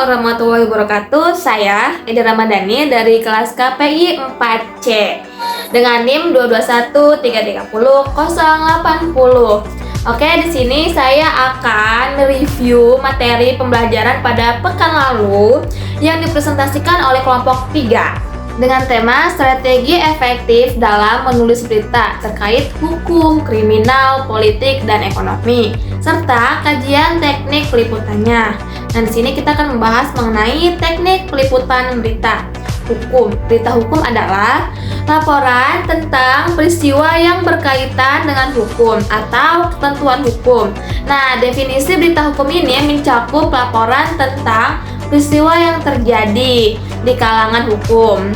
warahmatullahi wabarakatuh. Saya Ida Ramadhani dari kelas KPI 4C dengan NIM 221330080. Oke, di sini saya akan mereview materi pembelajaran pada pekan lalu yang dipresentasikan oleh kelompok 3 dengan tema strategi efektif dalam menulis berita terkait hukum, kriminal, politik, dan ekonomi, serta kajian teknik peliputannya. Nah, di sini kita akan membahas mengenai teknik peliputan berita hukum. Berita hukum adalah laporan tentang peristiwa yang berkaitan dengan hukum atau ketentuan hukum. Nah, definisi berita hukum ini mencakup laporan tentang peristiwa yang terjadi di kalangan hukum,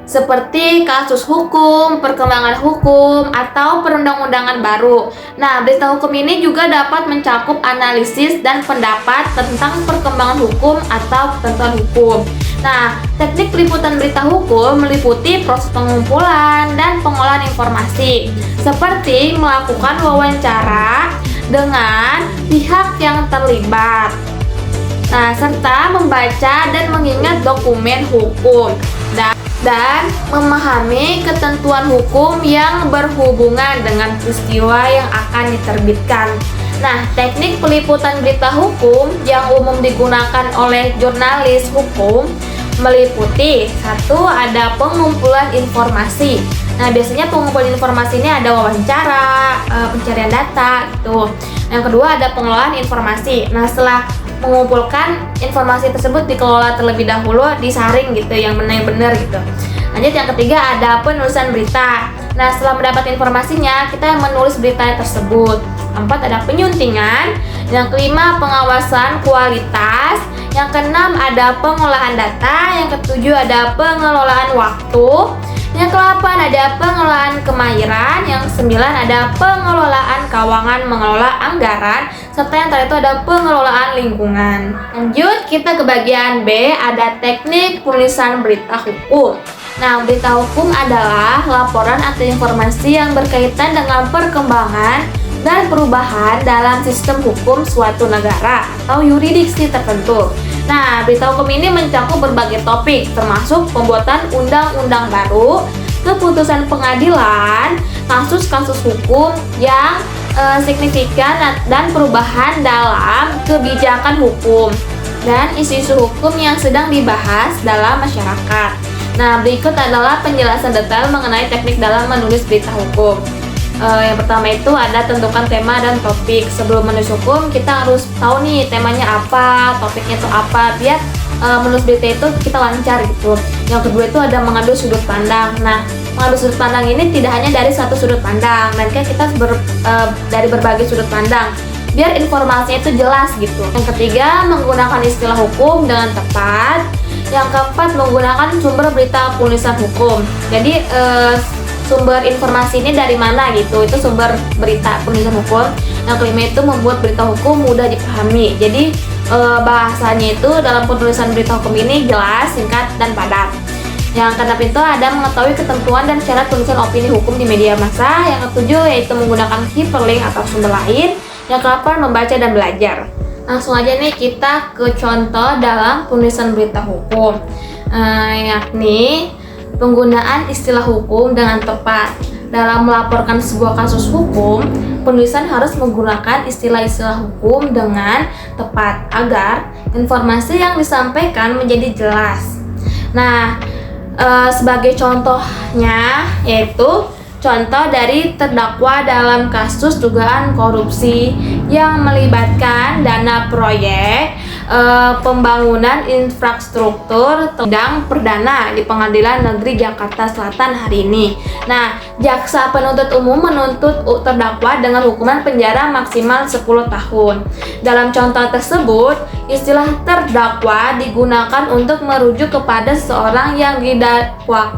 seperti kasus hukum, perkembangan hukum, atau perundang-undangan baru. Nah, berita hukum ini juga dapat mencakup analisis dan pendapat tentang perkembangan hukum atau ketentuan hukum. Nah, teknik peliputan berita hukum meliputi proses pengumpulan dan pengolahan informasi, seperti melakukan wawancara dengan pihak yang terlibat. Nah, serta membaca dan mengingat dokumen hukum dan memahami ketentuan hukum yang berhubungan dengan peristiwa yang akan diterbitkan. Nah, teknik peliputan berita hukum yang umum digunakan oleh jurnalis hukum meliputi: satu, ada pengumpulan informasi. Nah, biasanya pengumpulan informasi ini ada wawancara, pencarian data gitu. Yang kedua, ada pengelolaan informasi. Nah, setelah mengumpulkan informasi tersebut dikelola terlebih dahulu, disaring gitu, yang benar gitu. Lanjut, yang ketiga ada penulisan berita. Nah, setelah mendapat informasinya, kita menulis berita tersebut. Keempat, ada penyuntingan. Yang kelima, pengawasan kualitas. Yang keenam, ada pengolahan data. Yang ketujuh, ada pengelolaan waktu. Yang ke-8 ada pengelolaan kemahiran. Yang ke-9 ada pengelolaan keuangan, mengelola anggaran, serta yang terakhir itu ada pengelolaan lingkungan. Lanjut, kita ke bagian B, ada teknik penulisan berita hukum. Nah, berita hukum adalah laporan atau informasi yang berkaitan dengan perkembangan dan perubahan dalam sistem hukum suatu negara atau yurisdiksi tertentu. Nah, berita hukum ini mencakup berbagai topik, termasuk pembuatan undang-undang baru, keputusan pengadilan, kasus-kasus hukum yang signifikan dan perubahan dalam kebijakan hukum, dan isu-isu hukum yang sedang dibahas dalam masyarakat. Nah, berikut adalah penjelasan detail mengenai teknik dalam menulis berita hukum. Yang pertama itu ada tentukan tema dan topik. Sebelum menulis hukum, kita harus tahu nih temanya apa, topiknya itu apa, biar menulis berita itu kita lancar gitu. Yang kedua itu ada mengadu sudut pandang. Nah, mengadu sudut pandang ini tidak hanya dari satu sudut pandang, melainkan kita dari berbagai sudut pandang, biar informasinya itu jelas gitu. Yang ketiga, menggunakan istilah hukum dengan tepat. Yang keempat, menggunakan sumber berita penulisan hukum. Jadi sumber informasi ini dari mana gitu, itu sumber berita penulisan hukum. Yang kelima itu membuat berita hukum mudah dipahami. Jadi bahasanya itu dalam penulisan berita hukum ini jelas, singkat, dan padat. Yang keenam itu ada mengetahui ketentuan dan syarat tulisan opini hukum di media massa. Yang ketujuh yaitu menggunakan hyperlink atau sumber lain. Yang ke-8 membaca dan belajar. Langsung aja nih kita ke contoh dalam penulisan berita hukum, yakni penggunaan istilah hukum dengan tepat. Dalam melaporkan sebuah kasus hukum, penulisan harus menggunakan istilah-istilah hukum dengan tepat agar informasi yang disampaikan menjadi jelas. Nah, sebagai contohnya yaitu contoh dari terdakwa dalam kasus dugaan korupsi yang melibatkan dana proyek pembangunan infrastruktur sidang perdana di Pengadilan Negeri Jakarta Selatan hari ini. Nah, jaksa penuntut umum menuntut terdakwa dengan hukuman penjara maksimal 10 tahun. Dalam contoh tersebut, istilah terdakwa digunakan untuk merujuk kepada seseorang yang didakwa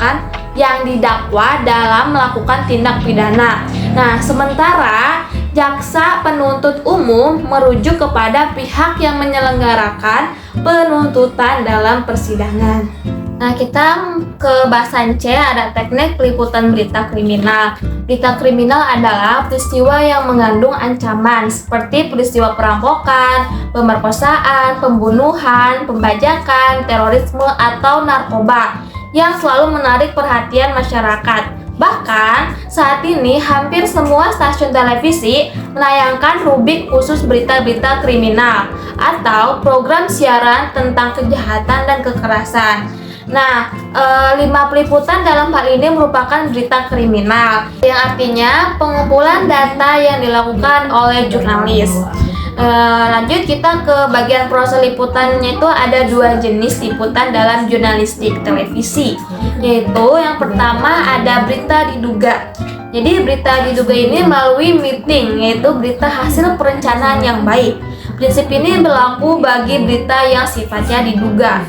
dalam melakukan tindak pidana. Nah, sementara jaksa penuntut umum merujuk kepada pihak yang menyelenggarakan penuntutan dalam persidangan. Nah, kita ke bahasan C, ada teknik peliputan berita kriminal. Berita kriminal adalah peristiwa yang mengandung ancaman seperti peristiwa perampokan, pemerkosaan, pembunuhan, pembajakan, terorisme, atau narkoba yang selalu menarik perhatian masyarakat. Bahkan, saat ini hampir semua stasiun televisi menayangkan rubrik khusus berita-berita kriminal atau program siaran tentang kejahatan dan kekerasan. Nah, 5 peliputan dalam hal ini merupakan berita kriminal, yang artinya pengumpulan data yang dilakukan oleh jurnalis. Lanjut kita ke bagian proses liputannya. Itu ada 2 jenis liputan dalam jurnalistik televisi, yaitu yang pertama ada berita diduga. Jadi berita diduga ini melalui meeting, yaitu berita hasil perencanaan yang baik. Prinsip ini berlaku bagi berita yang sifatnya diduga.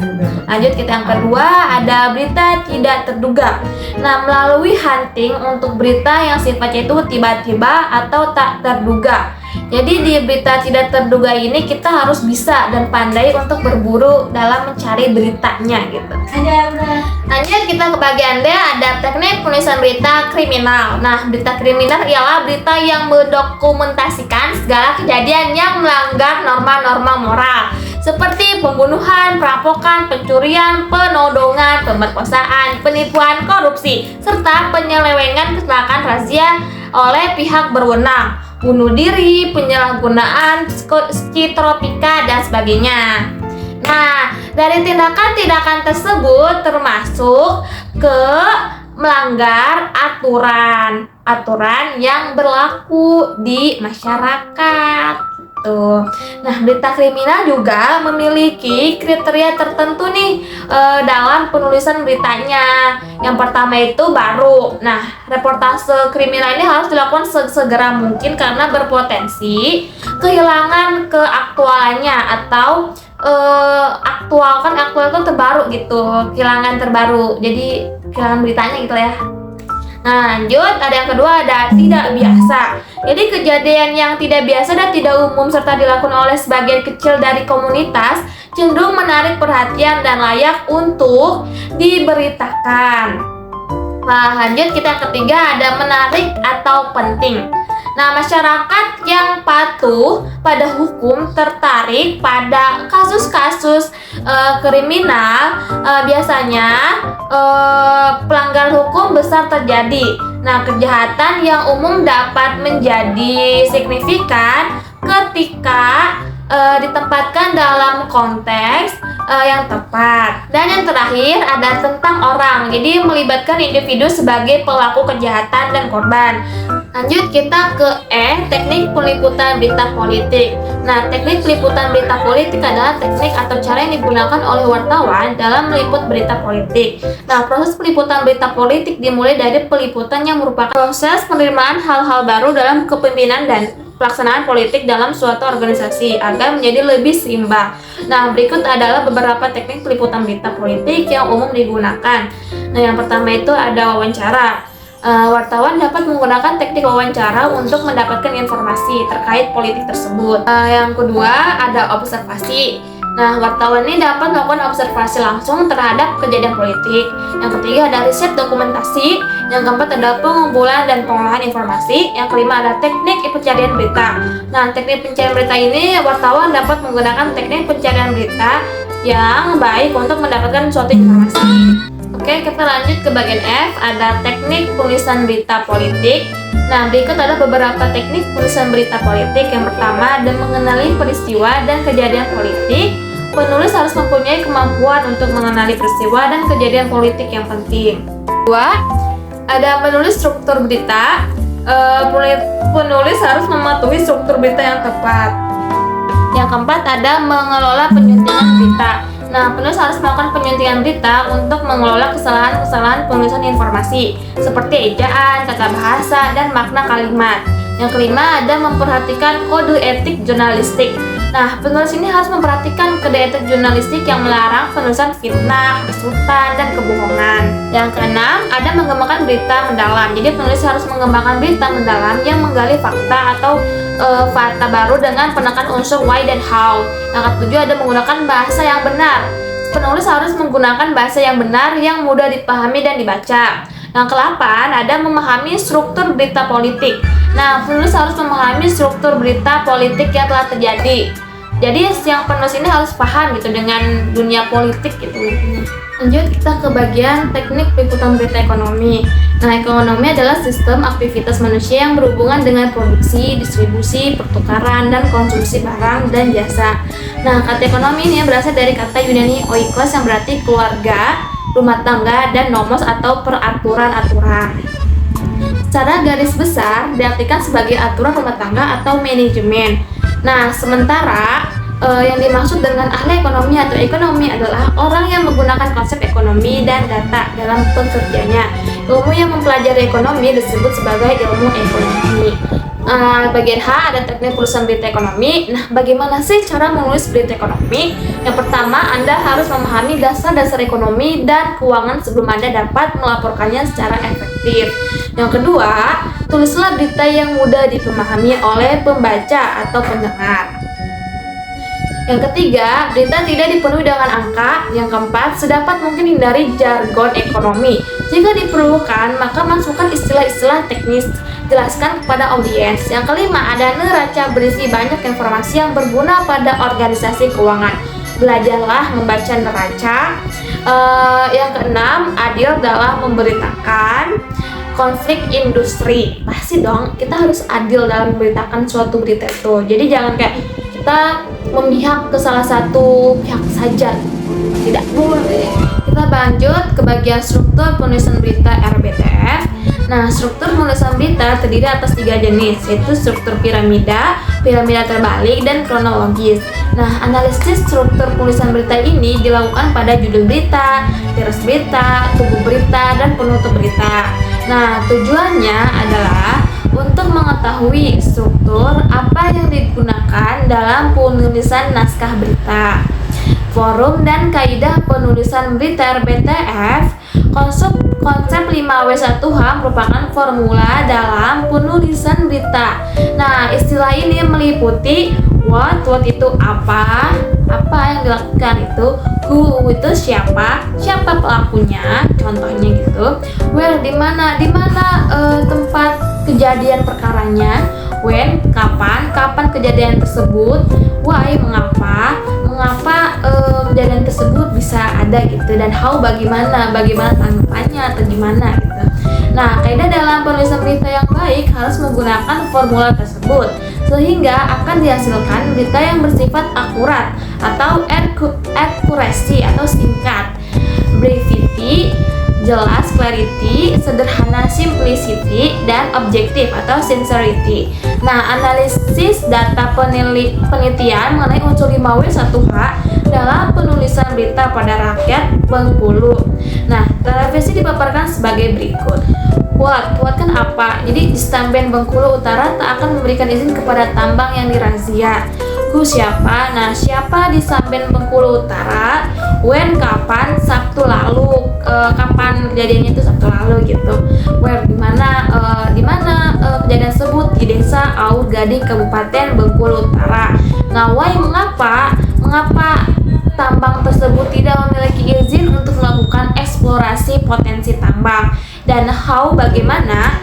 Lanjut kita yang kedua, ada berita tidak terduga. Nah, melalui hunting untuk berita yang sifatnya itu tiba-tiba atau tak terduga. Jadi di berita tidak terduga ini kita harus bisa dan pandai untuk berburu dalam mencari beritanya gitu. Lanjut kita ke bagian D, ada teknik penulisan berita kriminal. Nah, berita kriminal ialah berita yang mendokumentasikan segala kejadian yang melanggar norma-norma moral seperti pembunuhan, perampokan, pencurian, penodongan, pemerkosaan, penipuan, korupsi, serta penyelewengan kecelakaan razia oleh pihak berwenang, bunuh diri, penyalahgunaan psikotropika, dan sebagainya. Nah, dari tindakan-tindakan tersebut termasuk ke melanggar aturan yang berlaku di masyarakat. Nah, berita kriminal juga memiliki kriteria tertentu nih dalam penulisan beritanya. Yang pertama itu baru. Nah, reportase kriminal ini harus dilakukan segera mungkin karena berpotensi kehilangan keaktualannya atau aktual itu terbaru gitu, kehilangan terbaru. Jadi kehilangan beritanya gitu ya. Nah, lanjut ada yang kedua, ada tidak biasa. Jadi kejadian yang tidak biasa dan tidak umum serta dilakukan oleh sebagian kecil dari komunitas cenderung menarik perhatian dan layak untuk diberitakan. Nah, lanjut kita yang ketiga, ada menarik atau penting. Nah, masyarakat yang patuh pada hukum tertarik pada kasus-kasus kriminal. Biasanya pelanggaran hukum besar terjadi. Nah, kejahatan yang umum dapat menjadi signifikan ketika ditempatkan dalam konteks yang tepat. Dan yang terakhir ada tentang orang, jadi melibatkan individu sebagai pelaku kejahatan dan korban. Lanjut kita ke teknik peliputan berita politik. Nah, teknik peliputan berita politik adalah teknik atau cara yang digunakan oleh wartawan dalam meliput berita politik. Nah, proses peliputan berita politik dimulai dari peliputan yang merupakan proses penerimaan hal-hal baru dalam kepemimpinan dan pelaksanaan politik dalam suatu organisasi agar menjadi lebih seimbang. Nah, berikut adalah beberapa teknik peliputan berita politik yang umum digunakan. Nah, yang pertama itu ada wawancara. Wartawan dapat menggunakan teknik wawancara untuk mendapatkan informasi terkait politik tersebut. Yang kedua ada observasi. Nah, wartawan ini dapat melakukan observasi langsung terhadap kejadian politik. Yang ketiga ada riset dokumentasi. Yang keempat ada pengumpulan dan pengolahan informasi. Yang kelima ada teknik pencarian berita. Nah, teknik pencarian berita ini wartawan dapat menggunakan teknik pencarian berita yang baik untuk mendapatkan suatu informasi. Oke, kita lanjut ke bagian F, ada teknik penulisan berita politik. Nah, berikut ada beberapa teknik penulisan berita politik. Yang pertama ada mengenali peristiwa dan kejadian politik. Penulis harus mempunyai kemampuan untuk mengenali peristiwa dan kejadian politik yang penting. Kedua, ada menulis struktur berita. Penulis harus mematuhi struktur berita yang tepat. Yang keempat ada mengelola penyuntingan berita. Nah, penulis harus melakukan penyuntingan berita untuk mengelola kesalahan-kesalahan penulisan informasi seperti ejaan, tata bahasa, dan makna kalimat. Yang kelima ada memperhatikan kode etik jurnalistik. Nah, penulis ini harus memperhatikan kode etik jurnalistik yang melarang penulisan fitnah, hasutan, dan kebohongan. Yang keenam ada mengembangkan berita mendalam. Jadi penulis harus mengembangkan berita mendalam yang menggali fakta atau fakta baru dengan penekan unsur why dan how. Yang ketujuh ada menggunakan bahasa yang benar. Penulis harus menggunakan bahasa yang benar yang mudah dipahami dan dibaca. Yang ke-8 ada memahami struktur berita politik. Nah, penulis harus memahami struktur berita politik yang telah terjadi. Jadi yang penulis ini harus paham gitu dengan dunia politik gitu. Lanjut kita ke bagian teknik peliputan berita ekonomi. Nah, ekonomi adalah sistem aktivitas manusia yang berhubungan dengan produksi, distribusi, pertukaran, dan konsumsi barang dan jasa. Nah, kata ekonomi ini berasal dari kata Yunani oikos yang berarti keluarga, rumah tangga, dan nomos atau peraturan-aturan. Secara garis besar diartikan sebagai aturan rumah tangga atau manajemen. Nah, sementara yang dimaksud dengan ahli ekonomi atau ekonomi adalah orang yang menggunakan konsep ekonomi dan data dalam pekerjaannya. Ilmu yang mempelajari ekonomi disebut sebagai ilmu ekonomi. Bagian H ada teknik penulisan berita ekonomi. Nah, bagaimana sih cara menulis berita ekonomi? Yang pertama, Anda harus memahami dasar-dasar ekonomi dan keuangan sebelum Anda dapat melaporkannya secara efektif. Yang kedua, tulislah berita yang mudah dipahami oleh pembaca atau pendengar. Yang ketiga, berita tidak dipenuhi dengan angka. Yang keempat, sedapat mungkin hindari jargon ekonomi. Jika diperlukan, maka masukkan istilah-istilah teknis, jelaskan kepada audiens. Yang kelima, ada neraca berisi banyak informasi yang berguna pada organisasi keuangan. Belajarlah membaca neraca. Yang keenam, adil dalam memberitakan. Konflik industri, pasti dong kita harus adil dalam memberitakan suatu berita itu. Jadi jangan kayak kita memihak ke salah satu pihak saja, tidak boleh. Kita lanjut ke bagian struktur penulisan berita RBTF. Nah, struktur penulisan berita terdiri atas 3 jenis, yaitu struktur piramida, piramida terbalik, dan kronologis. Nah, analisis struktur penulisan berita ini dilakukan pada judul berita, tiras berita, tubuh berita, dan penutup berita. Nah, tujuannya adalah untuk mengetahui struktur apa yang digunakan dalam penulisan naskah berita. Forum dan kaidah penulisan berita RBTF. Konsep 5W1H merupakan formula dalam penulisan berita. Nah, istilah ini meliputi what itu apa yang dilakukan itu, who itu siapa pelakunya, contohnya gitu, where di mana tempat kejadian perkaranya, when kapan kejadian tersebut, why mengapa kejadian tersebut bisa ada gitu, dan how bagaimana tanggapannya atau gimana gitu. Nah, kaidah dalam penulisan berita yang baik harus menggunakan formula tersebut sehingga akan dihasilkan berita yang bersifat akurat atau accuracy atau singkat, brevity jelas, clarity sederhana, simplicity, dan objektif atau sincerity. Nah, analisis data penelitian mengenai unsur 5W1H dalam penulisan berita pada rakyat Bengkulu. Nah, televisi dipaparkan sebagai berikut. What kan apa? Jadi Stampen Bengkulu Utara tak akan memberikan izin kepada tambang yang dirazia. Who siapa? Nah, siapa di Stampen Bengkulu Utara? When kapan? Sabtu lalu. Kapan kejadiannya itu Sabtu lalu gitu. Where di mana kejadian tersebut? Di Desa Aur Gading Kabupaten Bengkulu Utara. Nah, why mengapa tambang tersebut tidak memiliki izin untuk melakukan eksplorasi potensi tambang, dan how bagaimana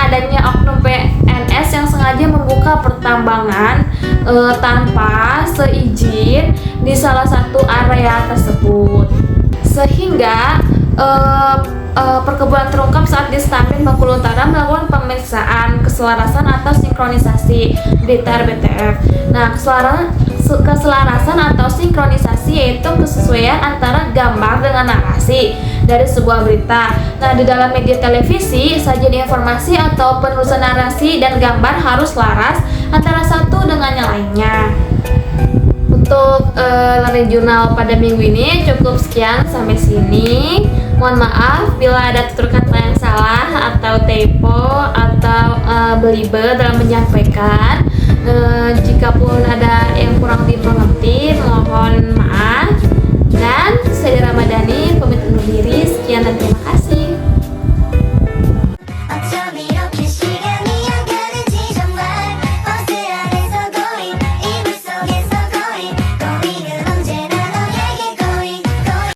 adanya oknum PNS yang sengaja membuka pertambangan tanpa seizin di salah satu area tersebut, sehingga perkebunan terungkap saat di Stampen Bengkulu Utara melakukan pemeriksaan keselarasan atau sinkronisasi berita RBTF. Nah, keselarasan atau sinkronisasi yaitu kesesuaian antara gambar dengan narasi dari sebuah berita. Nah, di dalam media televisi, sajian informasi atau penulisan narasi dan gambar harus laras antara satu dengan yang lainnya. Untuk Learning Journal pada minggu ini cukup sekian sampai sini. Mohon maaf bila ada tutur kata yang salah atau typo atau belibet dalam menyampaikan. Jikapun ada yang kurang dimengerti, mohon maaf, dan saya